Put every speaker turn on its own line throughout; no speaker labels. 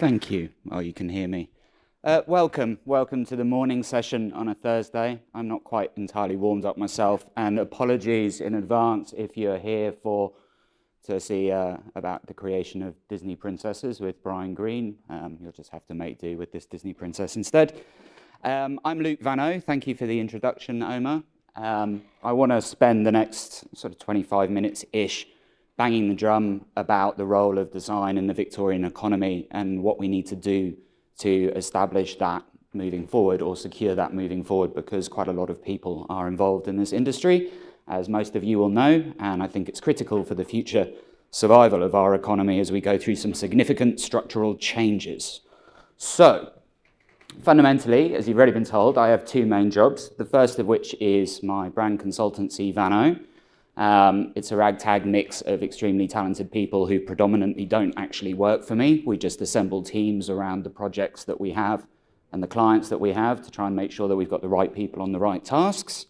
Thank you. Oh, you can hear me. Welcome to the morning session on a Thursday. I'm not quite entirely warmed up myself, and apologies in advance if you're here to see about the creation of Disney princesses with Brian Greene. You'll just have to make do with this Disney princess instead. I'm Luke Vano. Thank you for the introduction, Omar. I want to spend the next sort of 25 minutes-ish banging the drum about the role of design in the Victorian economy and what we need to do to establish that moving forward or secure that moving forward, because quite a lot of people are involved in this industry, as most of you will know, and I think it's critical for the future survival of our economy as we go through some significant structural changes. So, fundamentally, as you've already been told, I have two main jobs, the first of which is my brand consultancy, Vano. It's a ragtag mix of extremely talented people who predominantly don't actually work for me. We just assemble teams around the projects that we have and the clients that we have to try and make sure that we've got the right people on the right tasks.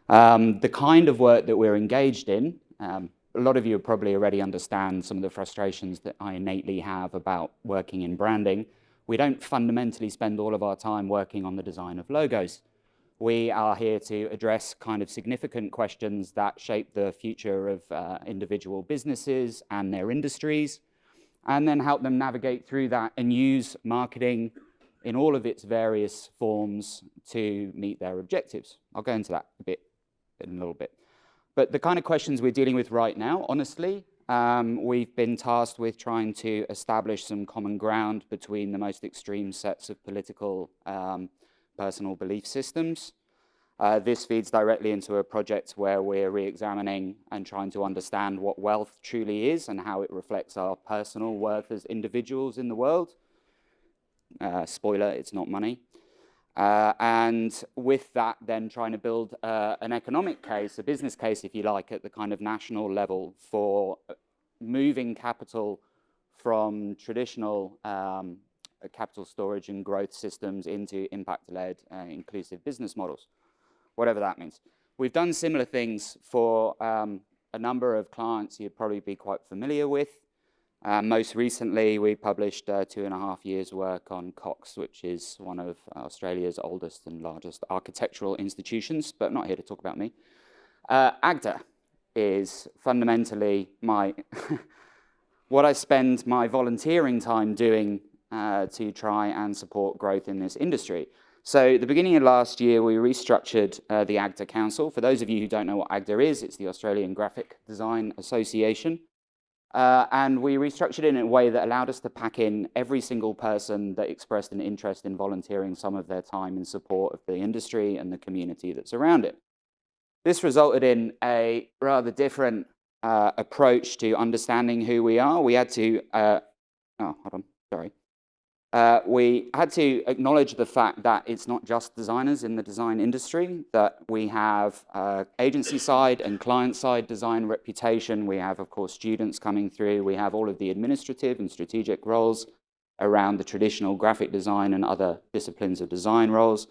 The kind of work that we're engaged in, a lot of you probably already understand some of the frustrations that I innately have about working in branding. We don't fundamentally spend all of our time working on the design of logos. We are here to address kind of significant questions that shape the future of individual businesses and their industries, and then help them navigate through that and use marketing in all of its various forms to meet their objectives. I'll go into that in a little bit. But the kind of questions we're dealing with right now, honestly, we've been tasked with trying to establish some common ground between the most extreme sets of political personal belief systems. This feeds directly into a project where we're re-examining and trying to understand what wealth truly is and how it reflects our personal worth as individuals in the world. Spoiler, it's not money. And with that, then trying to build an economic case, a business case, if you like, at the kind of national level for moving capital from traditional capital storage and growth systems into impact-led, inclusive business models, whatever that means. We've done similar things for a number of clients you'd probably be quite familiar with. Most recently, we published 2.5 years' work on Cox, which is one of Australia's oldest and largest architectural institutions, but not here to talk about me. AKQA is fundamentally what I spend my volunteering time doing to try and support growth in this industry. So at the beginning of last year, we restructured the AKQA Council. For those of you who don't know what AKQA is, it's the Australian Graphic Design Association. And we restructured it in a way that allowed us to pack in every single person that expressed an interest in volunteering some of their time in support of the industry and the community that's around it. This resulted in a rather different approach to understanding who we are. We had to, we had to acknowledge the fact that it's not just designers in the design industry, that we have agency side and client side design reputation. We have, of course, students coming through. We have all of the administrative and strategic roles around the traditional graphic design and other disciplines of design roles.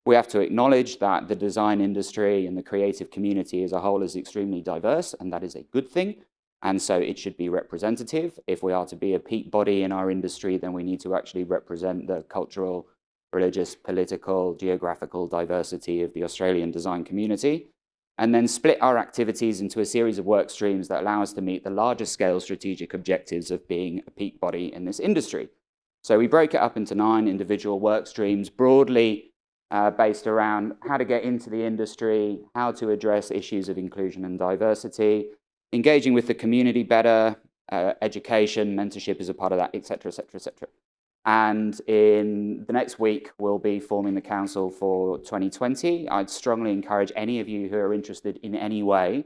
We have to acknowledge that the design industry and the creative community as a whole is extremely diverse, and that is a good thing. And so it should be representative. If we are to be a peak body in our industry, then we need to actually represent the cultural, religious, political, geographical diversity of the Australian design community, and then split our activities into a series of work streams that allow us to meet the larger scale strategic objectives of being a peak body in this industry. So we broke it up into 9 individual work streams, broadly based around how to get into the industry, how to address issues of inclusion and diversity, engaging with the community better, education, mentorship is a part of that, et cetera, et cetera, et cetera. And in the next week, we'll be forming the council for 2020. I'd strongly encourage any of you who are interested in any way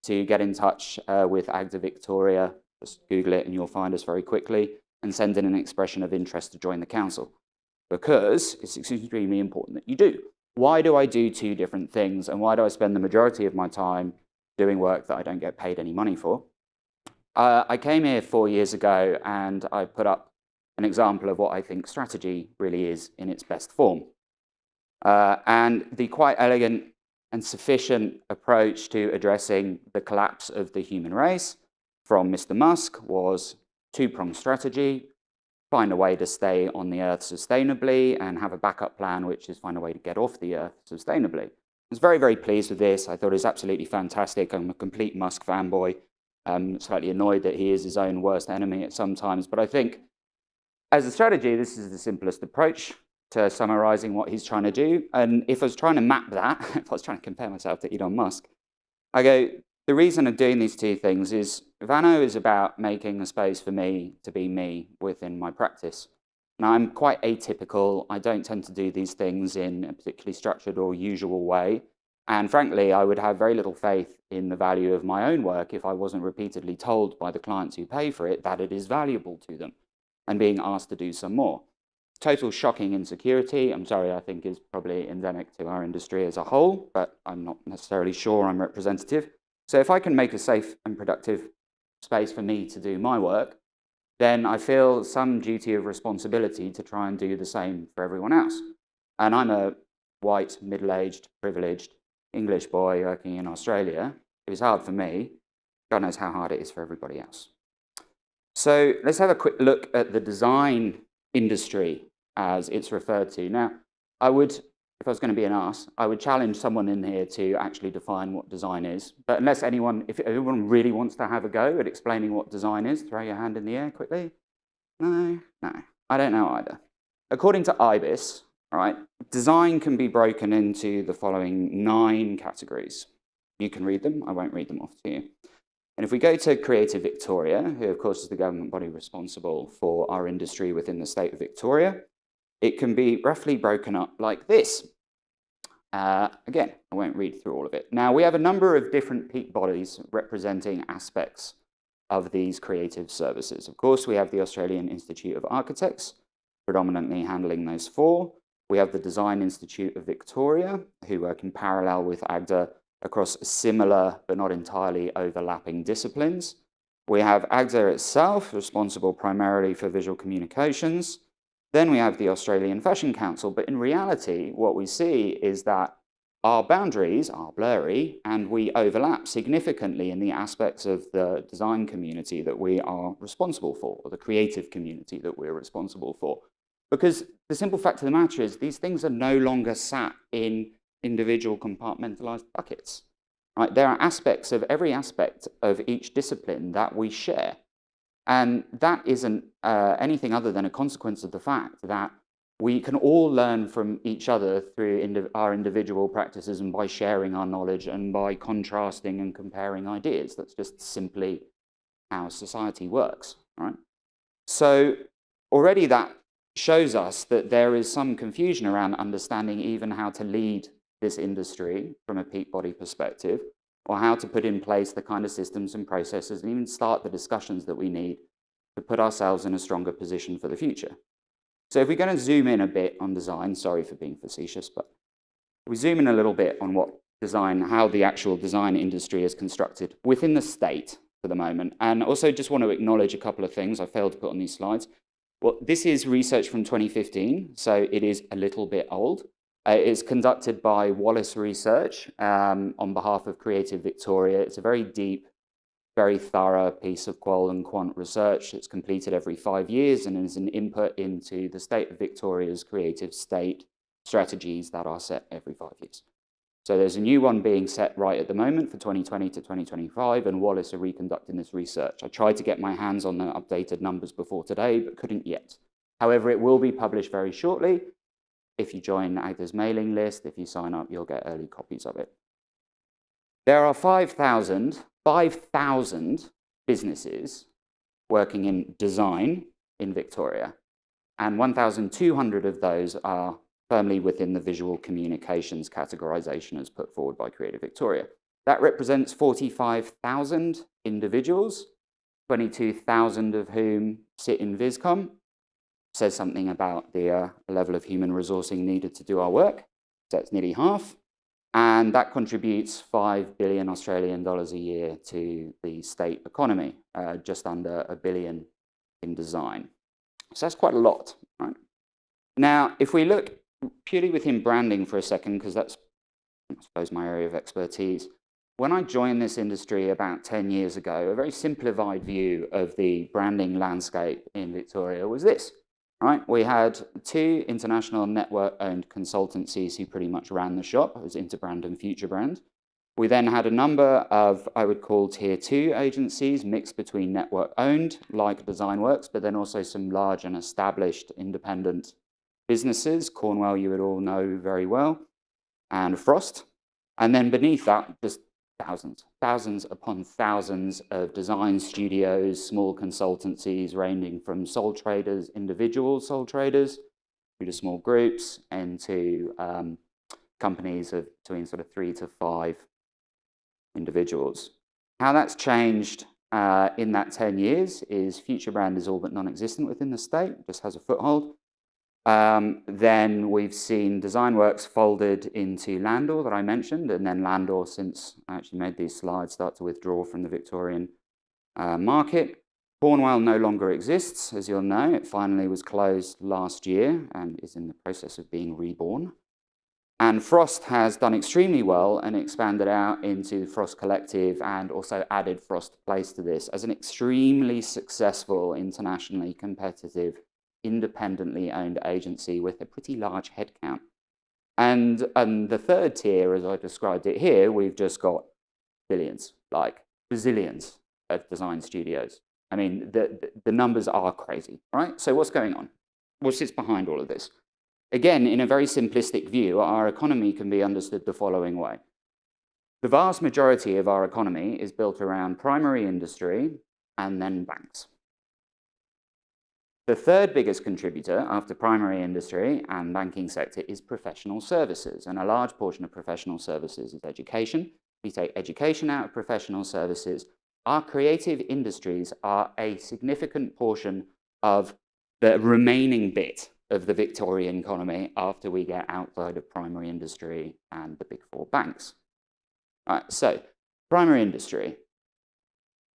to get in touch with AKQA Victoria. Just Google it and you'll find us very quickly, and send in an expression of interest to join the council, because it's extremely important that you do. Why do I do 2 different things, and why do I spend the majority of my time doing work that I don't get paid any money for? I came here 4 years ago and I put up an example of what I think strategy really is in its best form. And the quite elegant and sufficient approach to addressing the collapse of the human race from Mr. Musk was 2-pronged strategy: find a way to stay on the Earth sustainably, and have a backup plan, which is find a way to get off the Earth sustainably. I was very, very pleased with this. I thought it was absolutely fantastic. I'm a complete Musk fanboy. I'm slightly annoyed that he is his own worst enemy at some times, but I think as a strategy, this is the simplest approach to summarizing what he's trying to do. And if I was trying to map that, if I was trying to compare myself to Elon Musk, I go, the reason of doing these two things is Vano is about making a space for me to be me within my practice. Now, I'm quite atypical. I don't tend to do these things in a particularly structured or usual way. And frankly, I would have very little faith in the value of my own work if I wasn't repeatedly told by the clients who pay for it that it is valuable to them and being asked to do some more. Total shocking insecurity, I'm sorry, I think is probably endemic to our industry as a whole, but I'm not necessarily sure I'm representative. So if I can make a safe and productive space for me to do my work, then I feel some duty of responsibility to try and do the same for everyone else. And I'm a white, middle-aged, privileged English boy working in Australia. It was hard for me. God knows how hard it is for everybody else. So let's have a quick look at the design industry as it's referred to. Now, I would, if I was going to be an ass, I would challenge someone in here to actually define what design is. But unless anyone, if everyone really wants to have a go at explaining what design is, throw your hand in the air quickly. No, I don't know either. According to IBIS, right, design can be broken into the following 9 categories. You can read them. I won't read them off to you. And if we go to Creative Victoria, who of course is the government body responsible for our industry within the state of Victoria, it can be roughly broken up like this. Again, I won't read through all of it. Now, we have a number of different peak bodies representing aspects of these creative services. Of course, we have the Australian Institute of Architects, predominantly handling those 4. We have the Design Institute of Victoria, who work in parallel with AKQA across similar but not entirely overlapping disciplines. We have AKQA itself, responsible primarily for visual communications. Then we have the Australian Fashion Council, but in reality, what we see is that our boundaries are blurry and we overlap significantly in the aspects of the design community that we are responsible for, or the creative community that we're responsible for. Because the simple fact of the matter is these things are no longer sat in individual compartmentalized buckets. Right? There are aspects of every aspect of each discipline that we share. And that isn't anything other than a consequence of the fact that we can all learn from each other through our individual practices and by sharing our knowledge and by contrasting and comparing ideas. That's just simply how society works. Right? So already that shows us that there is some confusion around understanding even how to lead this industry from a peak body perspective, or how to put in place the kind of systems and processes and even start the discussions that we need to put ourselves in a stronger position for the future. So if we're going to zoom in a bit on design, sorry for being facetious, but we zoom in a little bit on what design, how the actual design industry is constructed within the state for the moment. And also just want to acknowledge a couple of things I failed to put on these slides. Well, this is research from 2015, so it is a little bit old. It's conducted by Wallace Research on behalf of Creative Victoria. It's a very deep, very thorough piece of qual and quant research. It's completed every 5 years and is an input into the state of Victoria's creative state strategies that are set every 5 years. So there's a new one being set right at the moment for 2020 to 2025, and Wallace are reconducting this research. I tried to get my hands on the updated numbers before today, but couldn't yet. However, it will be published very shortly. If you join AKQA's mailing list, if you sign up, you'll get early copies of it. There are 5,000 businesses working in design in Victoria, and 1,200 of those are firmly within the visual communications categorization as put forward by Creative Victoria. That represents 45,000 individuals, 22,000 of whom sit in Viscom. Says something about the level of human resourcing needed to do our work. So it's nearly half. And that contributes 5 billion Australian dollars a year to the state economy, just under $1 billion in design. So that's quite a lot, right? Now, if we look purely within branding for a second, because that's, I suppose, my area of expertise. When I joined this industry about 10 years ago, a very simplified view of the branding landscape in Victoria was this. right? We had two international network-owned consultancies who pretty much ran the shop. It was Interbrand and FutureBrand. We then had a number of, I would call, tier 2 agencies mixed between network-owned, like Designworks, but then also some large and established independent businesses. Cornwell, you would all know very well, and Frost. And then beneath that, just thousands upon thousands of design studios, small consultancies ranging from sole traders, individual sole traders, through to small groups, and to companies of between sort of 3 to 5 individuals. How that's changed in that 10 years is FutureBrand is all but non-existent within the state, just has a foothold. Then we've seen Designworks folded into Landor that I mentioned, and then Landor, since I actually made these slides, start to withdraw from the Victorian market. Cornwell no longer exists, as you'll know. It finally was closed last year and is in the process of being reborn. And Frost has done extremely well and expanded out into the Frost Collective and also added Frost Place to this as an extremely successful, internationally competitive, independently owned agency with a pretty large headcount. And the third tier, as I described it here, we've just got billions, like bazillions of design studios. I mean, the numbers are crazy, right? So what's going on? What sits behind all of this? Again, in a very simplistic view, our economy can be understood the following way. The vast majority of our economy is built around primary industry and then banks. The third biggest contributor after primary industry and banking sector is professional services, and a large portion of professional services is education. If we take education out of professional services, our creative industries are a significant portion of the remaining bit of the Victorian economy after we get outside of primary industry and the big 4 banks. All right, so primary industry,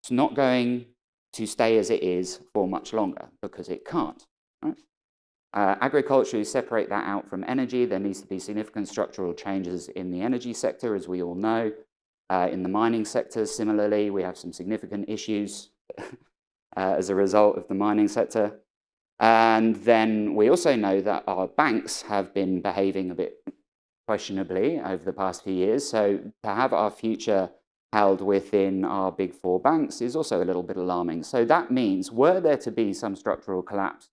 it's not going to stay as it is for much longer because it can't. Right? Agriculture, you separate that out from energy. There needs to be significant structural changes in the energy sector, as we all know. In the mining sector, similarly, we have some significant issues as a result of the mining sector. And then we also know that our banks have been behaving a bit questionably over the past few years. So to have our future held within our big 4 banks is also a little bit alarming. So that means, were there to be some structural collapse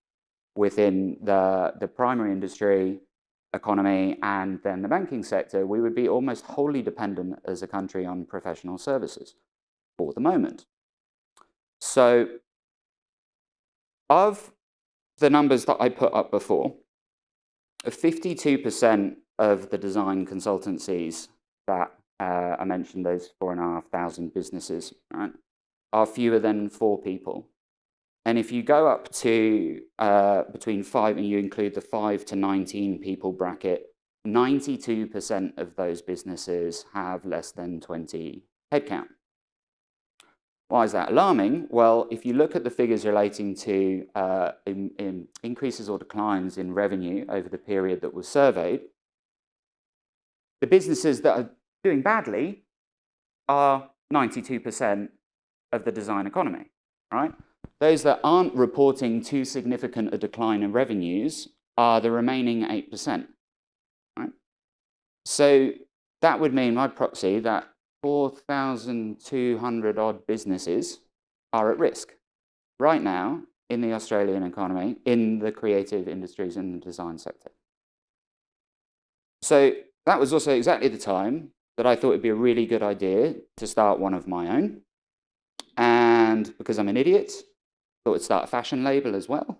within the primary industry economy and then the banking sector, we would be almost wholly dependent as a country on professional services for the moment. So of the numbers that I put up before, 52% of the design consultancies that I mentioned, those 4,500 businesses, right, are fewer than 4 people. And if you go up to between 5 and you include the 5 to 19 people bracket, 92% of those businesses have less than 20 headcount. Why is that alarming? Well, if you look at the figures relating to increases or declines in revenue over the period that was surveyed, the businesses that are doing badly are 92% of the design economy, right? Those that aren't reporting too significant a decline in revenues are the remaining 8%, right? So that would mean, by proxy, that 4,200 odd businesses are at risk right now in the Australian economy, in the creative industries and the design sector. So that was also exactly the time that I thought it'd be a really good idea to start one of my own. And because I'm an idiot, thought I'd start a fashion label as well.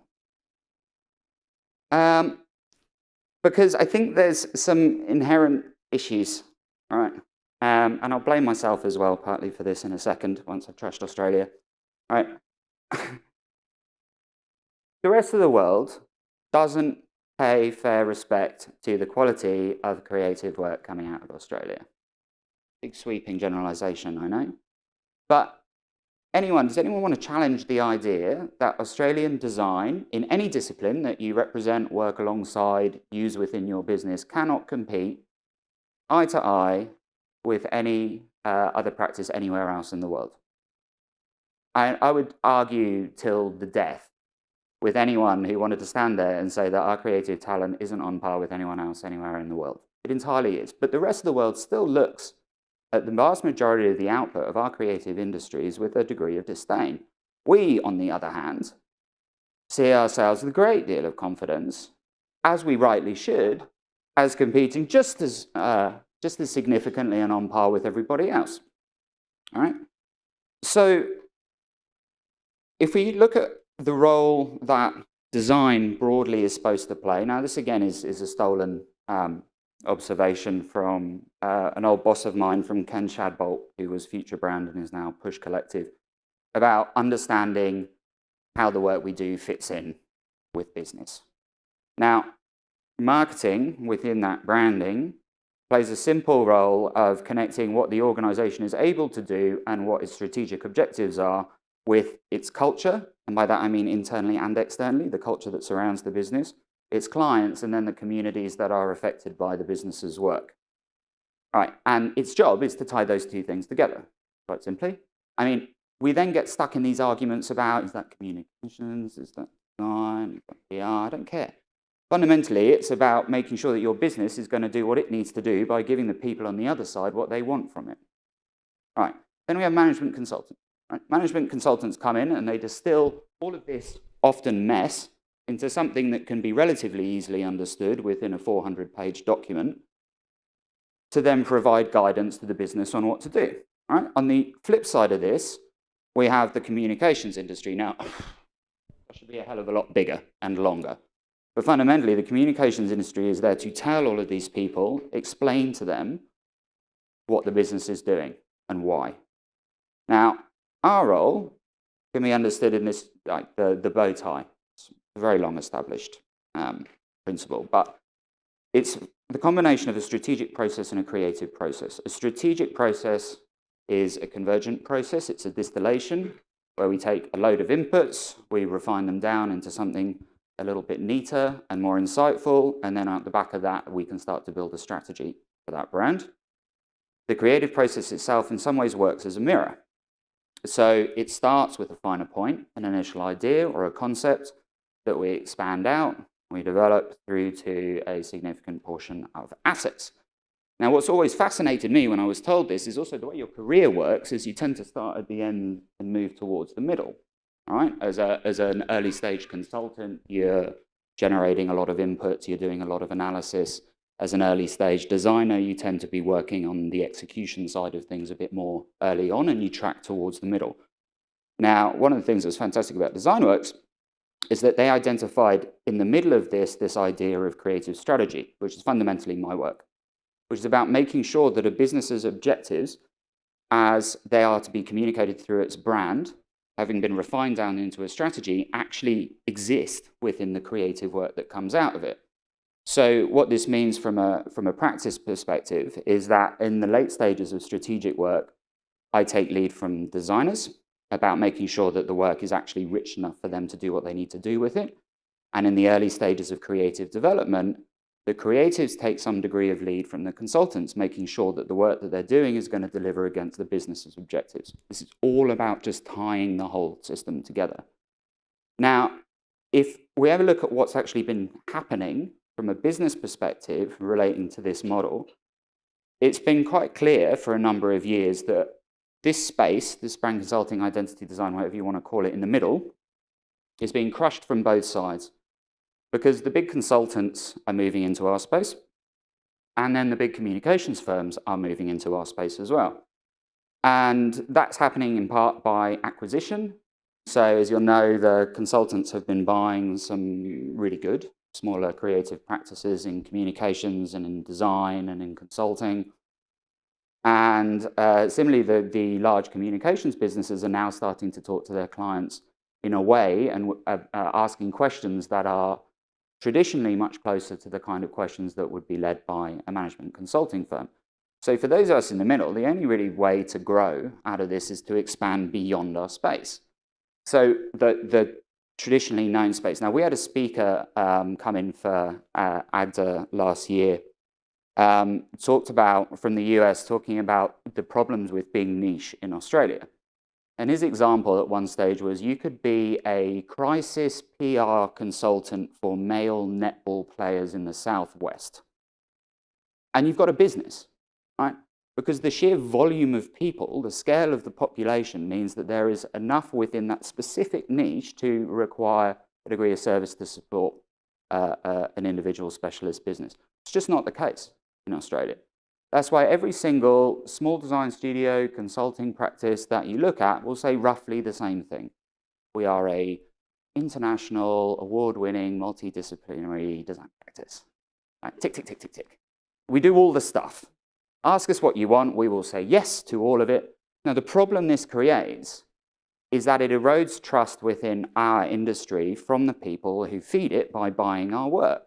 Because I think there's some inherent issues, all right? And I'll blame myself as well, partly for this in a second, once I've trashed Australia. All right. The rest of the world doesn't pay fair respect to the quality of creative work coming out of Australia. Big sweeping generalization, I know. But does anyone want to challenge the idea that Australian design, in any discipline that you represent, work alongside, use within your business, cannot compete eye to eye with any other practice anywhere else in the world? I would argue till the death with anyone who wanted to stand there and say that our creative talent isn't on par with anyone else anywhere in the world. It entirely is. But the rest of the world still looks at the vast majority of the output of our creative industries with a degree of disdain. We, on the other hand, see ourselves with a great deal of confidence, as we rightly should, as competing just as significantly and on par with everybody else. All right? So if we look at the role that design broadly is supposed to play, now this again is a stolen observation from an old boss of mine, from Ken Shadbolt, who was FutureBrand and is now Push Collective, about understanding how the work we do fits in with business. Now, marketing within that branding plays a simple role of connecting what the organization is able to do and what its strategic objectives are with its culture, and by that I mean internally and externally, the culture that surrounds the business, its clients, and then the communities that are affected by the business's work. All right, and its job is to tie those two things together, quite simply. I mean, we then get stuck in these arguments about, is that communications, is that design, is that PR, I don't care. Fundamentally, it's about making sure that your business is going to do what it needs to do by giving the people on the other side what they want from it. All right, then we have management consultants. Right? Management consultants come in and they distill all of this often mess into something that can be relatively easily understood within a 400-page document to then provide guidance to the business on what to do. All right? On the flip side of this, we have the communications industry. Now, that should be a hell of a lot bigger and longer. But fundamentally, the communications industry is there to tell all of these people, explain to them what the business is doing and why. Now, our role can be understood in this, like the bow tie. It's a very long established principle, but it's the combination of a strategic process and a creative process. A strategic process is a convergent process. It's a distillation where we take a load of inputs, we refine them down into something a little bit neater and more insightful, and then at the back of that, we can start to build a strategy for that brand. The creative process itself in some ways works as a mirror. So it starts with a finer point, an initial idea or a concept that we expand out, we develop through to a significant portion of assets. Now, what's always fascinated me when I was told this is also the way your career works is you tend to start at the end and move towards the middle. All right? As an early stage consultant, you're generating a lot of inputs, you're doing a lot of analysis. As an early stage designer, you tend to be working on the execution side of things a bit more early on, and you track towards the middle. Now, one of the things that's fantastic about Designworks is that they identified in the middle of this idea of creative strategy, which is fundamentally my work, which is about making sure that a business's objectives, as they are to be communicated through its brand, having been refined down into a strategy, actually exist within the creative work that comes out of it. So what this means from a practice perspective is that in the late stages of strategic work, I take lead from designers about making sure that the work is actually rich enough for them to do what they need to do with it. And in the early stages of creative development, the creatives take some degree of lead from the consultants, making sure that the work that they're doing is going to deliver against the business's objectives. This is all about just tying the whole system together. Now, if we have a look at what's actually been happening from a business perspective relating to this model, it's been quite clear for a number of years that this space, this brand consulting, identity design, whatever you want to call it, in the middle, is being crushed from both sides. Because the big consultants are moving into our space, and then the big communications firms are moving into our space as well. And that's happening in part by acquisition. So as you'll know, the consultants have been buying some really good, smaller creative practices in communications and in design and in consulting. And similarly, the large communications businesses are now starting to talk to their clients in a way and asking questions that are traditionally much closer to the kind of questions that would be led by a management consulting firm. So for those of us in the middle, the only really way to grow out of this is to expand beyond our space. So the traditionally known space. Now, we had a speaker come in for AKQA last year, talked about, from the US, talking about the problems with being niche in Australia. And his example at one stage was you could be a crisis PR consultant for male netball players in the Southwest. And you've got a business, right? Because the sheer volume of people, the scale of the population, means that there is enough within that specific niche to require a degree of service to support an individual specialist business. It's just not the case in Australia. That's why every single small design studio, consulting practice that you look at will say roughly the same thing. We are an international, award-winning, multidisciplinary design practice. Right? Tick, tick, tick, tick, tick. We do all the stuff. Ask us what you want, we will say yes to all of it. Now, the problem this creates is that it erodes trust within our industry from the people who feed it by buying our work.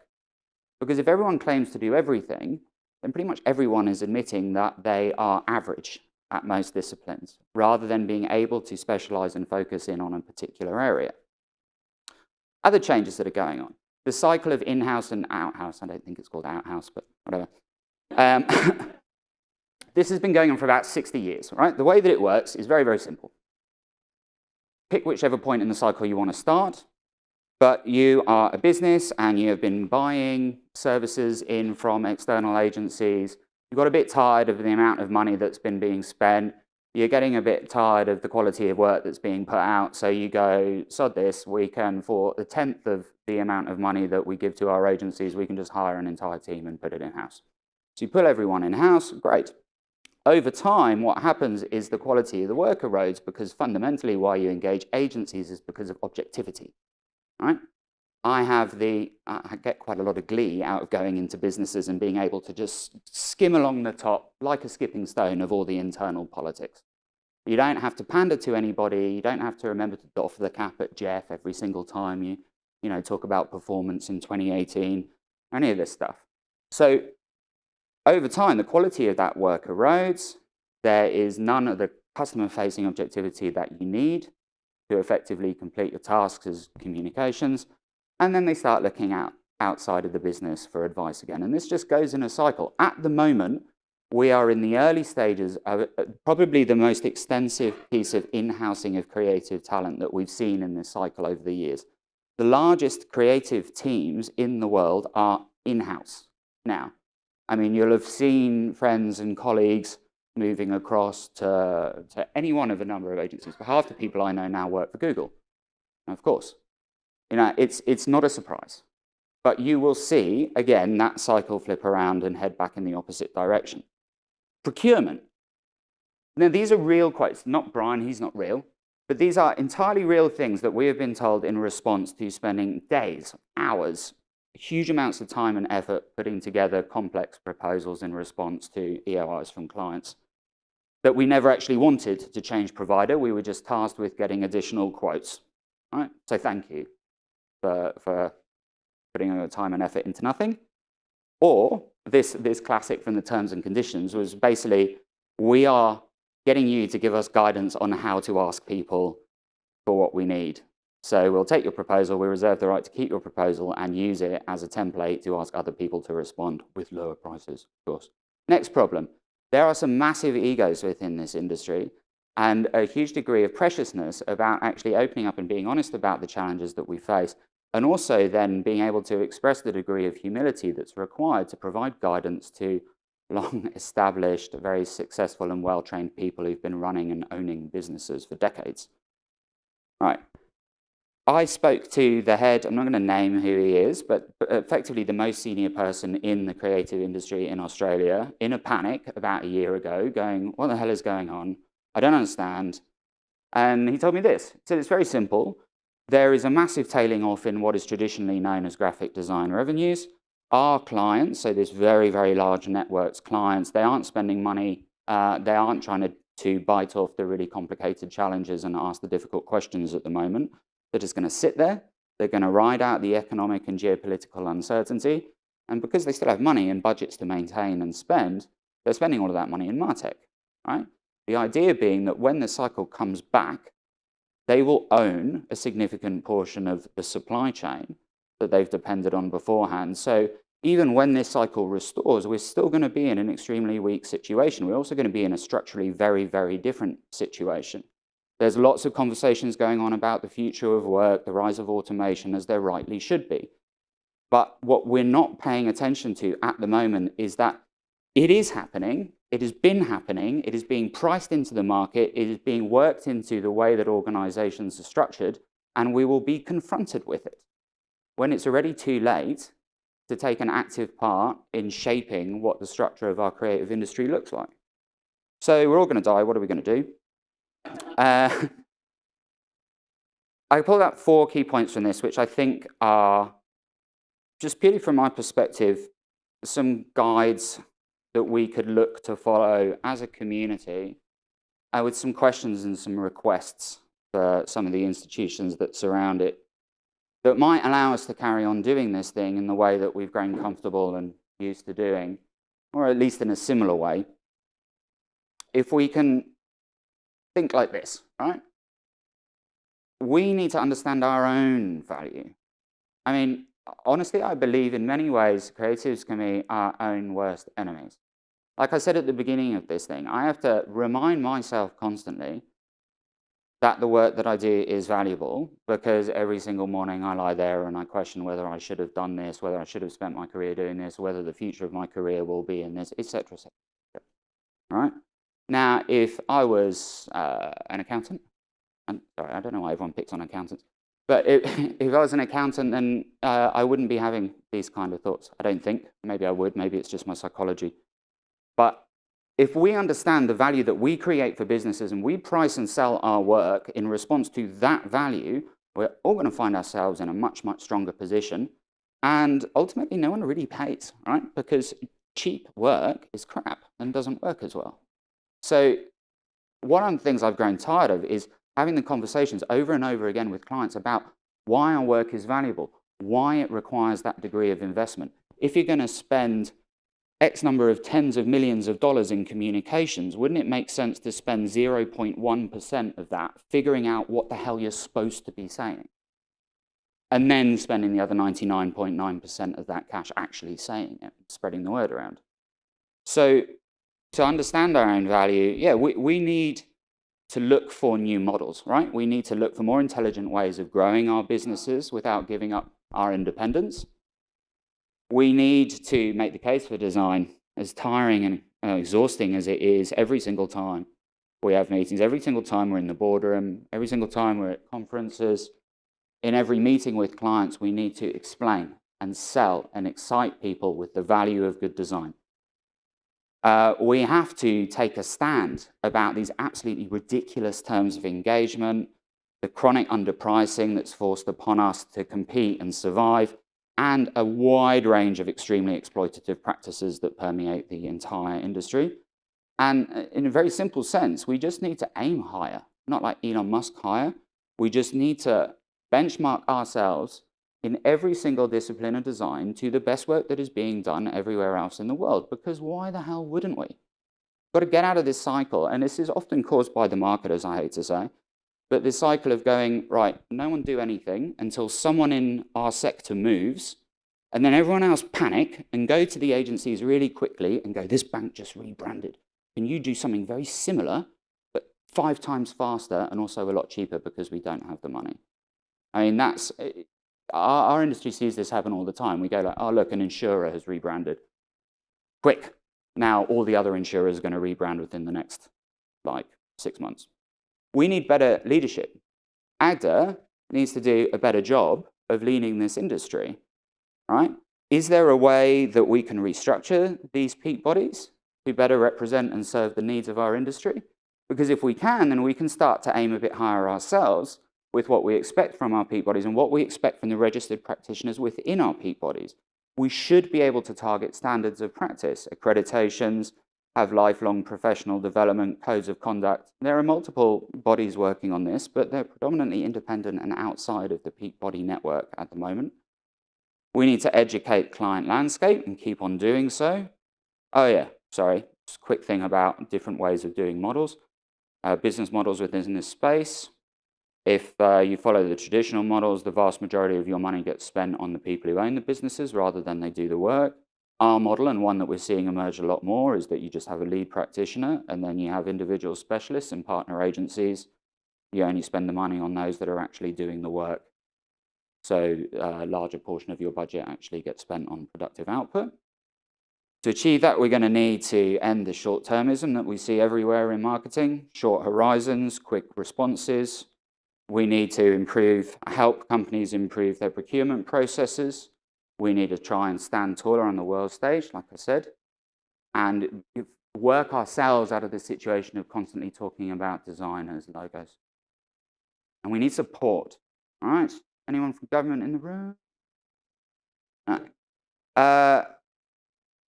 Because if everyone claims to do everything, then pretty much everyone is admitting that they are average at most disciplines, rather than being able to specialize and focus in on a particular area. Other changes that are going on. The cycle of in-house and out-house, I don't think it's called out-house, but whatever. This has been going on for about 60 years, right? The way that it works is very, very simple. Pick whichever point in the cycle you want to start, but you are a business and you have been buying services in from external agencies. You got a bit tired of the amount of money that's been being spent. You're getting a bit tired of the quality of work that's being put out. So you go, sod this, we can, for a tenth of the amount of money that we give to our agencies, we can just hire an entire team and put it in-house. So you pull everyone in-house, great. Over time, what happens is the quality of the work erodes because fundamentally why you engage agencies is because of objectivity, right? I get quite a lot of glee out of going into businesses and being able to just skim along the top like a skipping stone of all the internal politics. You don't have to pander to anybody. You don't have to remember to doff the cap at Jeff every single time you talk about performance in 2018, any of this stuff. So over time, the quality of that work erodes. There is none of the customer-facing objectivity that you need to effectively complete your tasks as communications. And then they start looking outside of the business for advice again. And this just goes in a cycle. At the moment, we are in the early stages of probably the most extensive piece of in-housing of creative talent that we've seen in this cycle over the years. The largest creative teams in the world are in-house now. I mean, you'll have seen friends and colleagues moving across to any one of a number of agencies. But half the people I know now work for Google. And of course, it's not a surprise. But you will see, again, that cycle flip around and head back in the opposite direction. Procurement. Now, these are real quotes. Not Brian, he's not real. But these are entirely real things that we have been told in response to spending days, hours, huge amounts of time and effort putting together complex proposals in response to EOIs from clients that we never actually wanted to change provider. We were just tasked with getting additional quotes. Right? So thank you for putting your time and effort into nothing. Or this classic from the terms and conditions was basically, we are getting you to give us guidance on how to ask people for what we need. So we'll take your proposal, we reserve the right to keep your proposal and use it as a template to ask other people to respond with lower prices, of course. Next problem, there are some massive egos within this industry and a huge degree of preciousness about actually opening up and being honest about the challenges that we face, and also then being able to express the degree of humility that's required to provide guidance to long-established, very successful and well-trained people who've been running and owning businesses for decades. Right. I spoke to the head, I'm not going to name who he is, but effectively the most senior person in the creative industry in Australia in a panic about a year ago, going, what the hell is going on? I don't understand. And he told me this. He said, it's very simple. There is a massive tailing off in what is traditionally known as graphic design revenues. Our clients, so this very, very large networks clients, they aren't spending money, they aren't trying to bite off the really complicated challenges and ask the difficult questions at the moment. They're just going to sit there, they're going to ride out the economic and geopolitical uncertainty, and because they still have money and budgets to maintain and spend, they're spending all of that money in MarTech, right? The idea being that when the cycle comes back, they will own a significant portion of the supply chain that they've depended on beforehand. So even when this cycle restores, we're still going to be in an extremely weak situation. We're also going to be in a structurally very, very different situation. There's lots of conversations going on about the future of work, the rise of automation, as there rightly should be. But what we're not paying attention to at the moment is that it is happening, it has been happening, it is being priced into the market, it is being worked into the way that organizations are structured, and we will be confronted with it when it's already too late to take an active part in shaping what the structure of our creative industry looks like. So we're all going to die, what are we going to do? I pulled out 4 key points from this, which I think are, just purely from my perspective, some guides that we could look to follow as a community, with some questions and some requests for some of the institutions that surround it, that might allow us to carry on doing this thing in the way that we've grown comfortable and used to doing, or at least in a similar way. If we can think like this, right? We need to understand our own value. I mean, honestly, I believe in many ways creatives can be our own worst enemies. Like I said at the beginning of this thing, I have to remind myself constantly that the work that I do is valuable, because every single morning I lie there and I question whether I should have done this, whether I should have spent my career doing this, whether the future of my career will be in this, etc., etc. Right? Now, if I was an accountant, and sorry, I don't know why everyone picks on accountants, but if I was an accountant, then I wouldn't be having these kind of thoughts, I don't think. Maybe I would, maybe it's just my psychology. But if we understand the value that we create for businesses and we price and sell our work in response to that value, we're all going to find ourselves in a much, much stronger position. And ultimately, no one really pays, right? Because cheap work is crap and doesn't work as well. So one of the things I've grown tired of is having the conversations over and over again with clients about why our work is valuable, why it requires that degree of investment. If you're going to spend X number of tens of millions of dollars in communications, wouldn't it make sense to spend 0.1% of that figuring out what the hell you're supposed to be saying? And then spending the other 99.9% of that cash actually saying it, spreading the word around. So to understand our own value, yeah, we need to look for new models, right? We need to look for more intelligent ways of growing our businesses without giving up our independence. We need to make the case for design, as tiring and exhausting as it is every single time we have meetings, every single time we're in the boardroom, every single time we're at conferences. In every meeting with clients, we need to explain and sell and excite people with the value of good design. We have to take a stand about these absolutely ridiculous terms of engagement, the chronic underpricing that's forced upon us to compete and survive, and a wide range of extremely exploitative practices that permeate the entire industry. And in a very simple sense, we just need to aim higher, not like Elon Musk higher. We just need to benchmark ourselves in every single discipline of design to the best work that is being done everywhere else in the world, because why the hell wouldn't we? We've got to get out of this cycle, and this is often caused by the marketers, I hate to say, but this cycle of going, right, no one do anything until someone in our sector moves, and then everyone else panic and go to the agencies really quickly and go, this bank just rebranded. Can you do something very similar, but 5 times faster and also a lot cheaper because we don't have the money? I mean, that's, our industry sees this happen all the time. We go like, oh, look, an insurer has rebranded. Quick, now all the other insurers are going to rebrand within the next, 6 months. We need better leadership. AKQA needs to do a better job of leading this industry, right? Is there a way that we can restructure these peak bodies to better represent and serve the needs of our industry? Because if we can, then we can start to aim a bit higher ourselves with what we expect from our peak bodies and what we expect from the registered practitioners within our peak bodies. We should be able to target standards of practice, accreditations, have lifelong professional development, codes of conduct. There are multiple bodies working on this, but they're predominantly independent and outside of the peak body network at the moment. We need to educate client landscape and keep on doing so. Oh yeah, sorry, just a quick thing about different ways of doing models. Business models within this space. If you follow the traditional models, the vast majority of your money gets spent on the people who own the businesses rather than they do the work. Our model, and one that we're seeing emerge a lot more, is that you just have a lead practitioner and then you have individual specialists and partner agencies you only spend the money on those that are actually doing the work. So a larger portion of your budget actually gets spent on productive output. To achieve that, we're going to need to end the short-termism that we see everywhere in marketing, short horizons, quick responses. We need to help companies improve their procurement processes. We need to try and stand taller on the world stage, like I said, and work ourselves out of the situation of constantly talking about design as logos. And we need support, all right? Anyone from government in the room? No.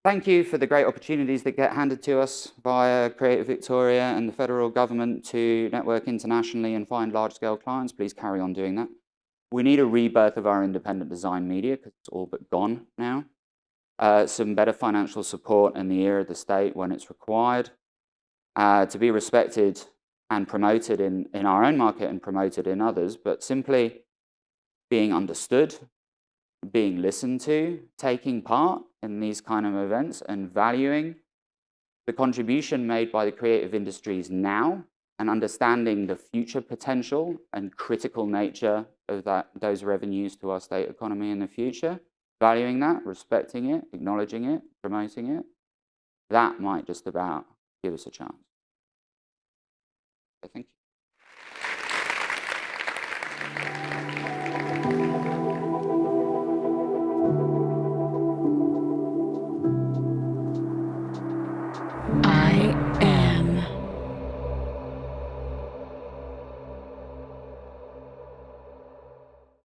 Thank you for the great opportunities that get handed to us via Creative Victoria and the federal government to network internationally and find large-scale clients. Please carry on doing that. We need a rebirth of our independent design media because it's all but gone now. Some better financial support in the ear of the state when it's required. To be respected and promoted in our own market and promoted in others, but simply being understood, being listened to, taking part in these kind of events and valuing the contribution made by the creative industries now and understanding the future potential and critical nature of those revenues to our state economy in the future, valuing that, respecting it, acknowledging it, promoting it, that might just about give us a chance. So thank you.